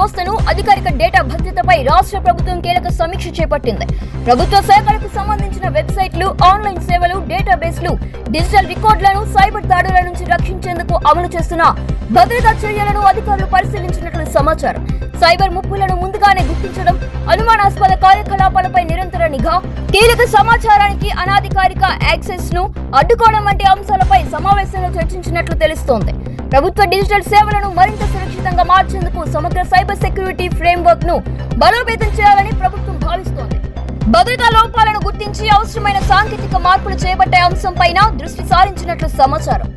వ్యవస్థను అధికారిక డేటా భద్రతపై రాష్ట్ర ప్రభుత్వం కీలక సమీక్ష చేపట్టింది. ప్రభుత్వ శాఖలకు సంబంధించిన వెబ్సైట్లు, ఆన్లైన్ సేవలు, డేటాబేస్లు, డిజిటల్ రికార్డులను సైబర్ దాడుల నుంచి రక్షించేందుకు అమలు చేస్తున్న భద్రతా చర్యలను అధికారులు పరిశీలించినట్లు సమాచారం. సైబర్ ముప్పులను ముందుగానే గుర్తించడం, అనుమానాస్పద కార్యకలాపాలపై నిరంతర నిఘా, కీలక సమాచారానికి అనాధికారిక యాక్సెస్ ను అడ్డుకోవడం వంటి అంశాలపై సమావేశంలో చర్చించినట్లు తెలుస్తోంది. ప్రభుత్వ డిజిటల్ సేవలను మరింత సురక్షితంగా మార్చేందుకు సమగ్ర సైబర్ సెక్యూరిటీ ఫ్రేమ్వర్క్ ను బలోపేతం చేయాలని ప్రభుత్వం భావిస్తోంది. భద్రతా లోపాలను గుర్తించి అవసరమైన సాంకేతిక మార్పులు చేపట్టే అంశంపైన దృష్టి సారించినట్లు సమాచారం.